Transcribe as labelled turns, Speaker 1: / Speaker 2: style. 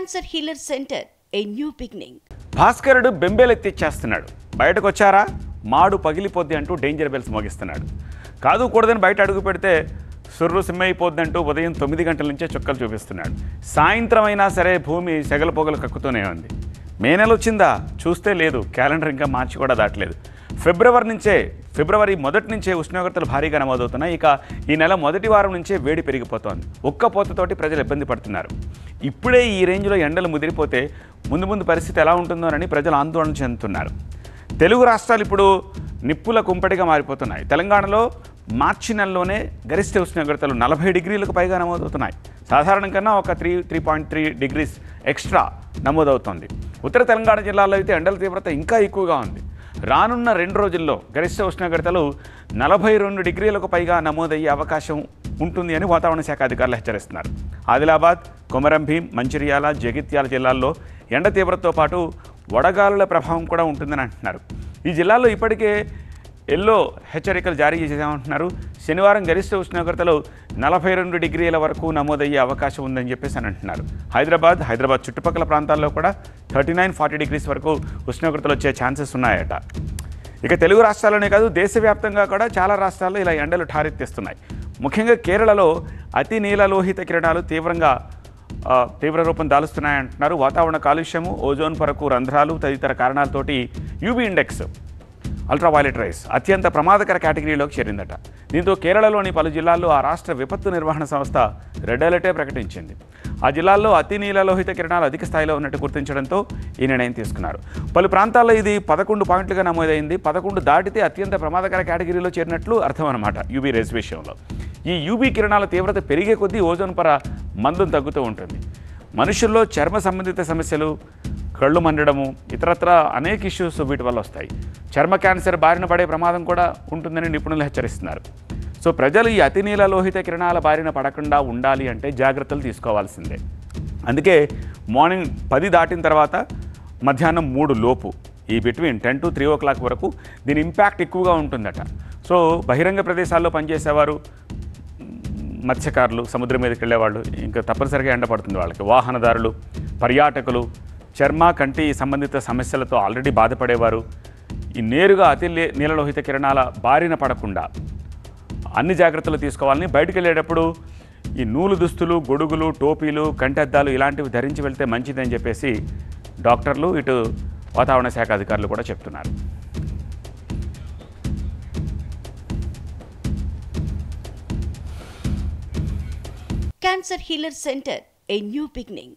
Speaker 1: Cancer healer centre a new beginning.
Speaker 2: భాస్కరుడు బెంబేలెత్తిచ్చేస్తున్నాడు. బయటకు వచ్చారా మాడు పగిలిపోద్ది అంటూ డేంజర్ బెల్స్ మోగిస్తున్నాడు. కాదు కూడదని బయట అడుగు పెడితే సుర్రు సిమ్మైపోద్దంటూ ఉదయం 9 గంటల నుంచే చుక్కలు చూపిస్తున్నాడు. సాయంత్రం అయినా సరే భూమి సెగల పొగలు కక్కుతూనే ఉంది. మే నెల వచ్చిందా చూస్తే లేదు. క్యాలెండర్ ఇంకా మార్చి కూడా దాటలేదు. ఫిబ్రవరి మొదటి నుంచే ఉష్ణోగ్రతలు భారీగా నమోదవుతున్నాయి. ఇక ఈ నెల మొదటి వారం నుంచే వేడి పెరిగిపోతోంది. ఒక్కపోతతోటి ప్రజలు ఇబ్బంది పడుతున్నారు. ఇప్పుడే ఈ రేంజ్లో ఎండలు ముదిరిపోతే ముందు పరిస్థితి ఎలా ఉంటుందోనని ప్రజలు ఆందోళన చెందుతున్నారు. తెలుగు రాష్ట్రాలు ఇప్పుడు నిప్పుల కుంపటిగా మారిపోతున్నాయి. తెలంగాణలో మార్చి నెలలోనే గరిష్ట ఉష్ణోగ్రతలు 40 డిగ్రీలకు పైగా నమోదవుతున్నాయి. సాధారణం కన్నా ఒక 3.3 డిగ్రీస్ ఎక్స్ట్రా నమోదవుతోంది. ఉత్తర తెలంగాణ జిల్లాల్లో అయితే ఎండల తీవ్రత ఇంకా ఎక్కువగా ఉంది. రానున్న 2 రోజుల్లో గరిష్ట ఉష్ణోగ్రతలు 42 డిగ్రీలకు పైగా నమోదయ్యే అవకాశం ఉంటుంది అని వాతావరణ శాఖ అధికారులు హెచ్చరిస్తున్నారు. ఆదిలాబాద్, కొమరం భీం, మంచిర్యాల, జగిత్యాల జిల్లాల్లో ఎండ తీవ్రతతో పాటు వడగాలుల ప్రభావం కూడా ఉంటుందని అంటున్నారు. ఈ జిల్లాల్లో ఇప్పటికే ఎల్లో హెచ్చరికలు జారీ చేసామంటున్నారు. శనివారం గరిష్ట ఉష్ణోగ్రతలు 42 డిగ్రీల వరకు నమోదయ్యే అవకాశం ఉందని చెప్పేసి అని అంటున్నారు. హైదరాబాద్ చుట్టుపక్కల ప్రాంతాల్లో కూడా 39-40 డిగ్రీస్ వరకు ఉష్ణోగ్రతలు వచ్చే ఛాన్సెస్ ఉన్నాయట. ఇక తెలుగు రాష్ట్రాల్లోనే కాదు దేశవ్యాప్తంగా కూడా చాలా రాష్ట్రాల్లో ఇలా ఎండలు ఠారెత్తిస్తున్నాయి. ముఖ్యంగా కేరళలో అతి నీలలోహిత కిరణాలు తీవ్ర రూపం దాలుస్తున్నాయంటున్నారు. వాతావరణ కాలుష్యము, ఓజోన్ పొరకు రంధ్రాలు తదితర కారణాలతోటి యూవీ ఇండెక్స్ అల్ట్రావైలెట్ రైస్ అత్యంత ప్రమాదకర కేటగిరీలోకి చేరిందట. దీంతో కేరళలోని పలు జిల్లాల్లో ఆ రాష్ట్ర విపత్తు నిర్వహణ సంస్థ రెడ్ అలర్టే ప్రకటించింది. ఆ జిల్లాల్లో అతి నీలలోహిత కిరణాలు అధిక స్థాయిలో ఉన్నట్టు గుర్తించడంతో ఈ నిర్ణయం తీసుకున్నారు. పలు ప్రాంతాల్లో ఇది 11 పాయింట్లుగా నమోదైంది. 11 దాటితే అత్యంత ప్రమాదకర కేటగిరీలో చేరినట్లు అర్థం అన్నమాట యూవీ రేస్ విషయంలో. ఈ యూవీ కిరణాల తీవ్రత పెరిగే కొద్దీ ఓజోన్ పొర మందం తగ్గుతూ ఉంటుంది. మనుషుల్లో చర్మ సంబంధిత సమస్యలు, కళ్ళు మండడము, ఇతరత్ర అనేక ఇష్యూస్ వీటి వల్ల వస్తాయి. చర్మ క్యాన్సర్ బారిన పడే ప్రమాదం కూడా ఉంటుందని నిపుణులు హెచ్చరిస్తున్నారు. సో ప్రజలు ఈ అతి నీలలోహిత కిరణాల బారిన పడకుండా ఉండాలి అంటే జాగ్రత్తలు తీసుకోవాల్సిందే. అందుకే మార్నింగ్ 10 దాటిన తర్వాత మధ్యాహ్నం 3 లోపు ఈ బిట్వీన్ 10 to 3 o'clock వరకు దీని ఇంపాక్ట్ ఎక్కువగా ఉంటుందట. సో బహిరంగ ప్రదేశాల్లో పనిచేసేవారు, మత్స్యకారులు, సముద్రం మీదకి వెళ్ళేవాళ్ళు ఇంకా తప్పనిసరిగా ఎండ పడుతుంది వాళ్ళకి. వాహనదారులు, పర్యాటకులు, చర్మ కంటి సంబంధిత సమస్యలతో ఆల్రెడీ బాధపడేవారు ఈ నేరుగా అతి నీలలోహిత కిరణాల బారిన పడకుండా అన్ని జాగ్రత్తలు తీసుకోవాలని, బయటకు వెళ్ళేటప్పుడు ఈ నూలు దుస్తులు, గొడుగులు, టోపీలు, కంటెద్దాలు ఇలాంటివి ధరించి వెళ్తే మంచిదని చెప్పేసి డాక్టర్లు, ఇటు వాతావరణ శాఖ అధికారులు కూడా చెప్తున్నారు.
Speaker 1: Cancer healer centre a new beginning.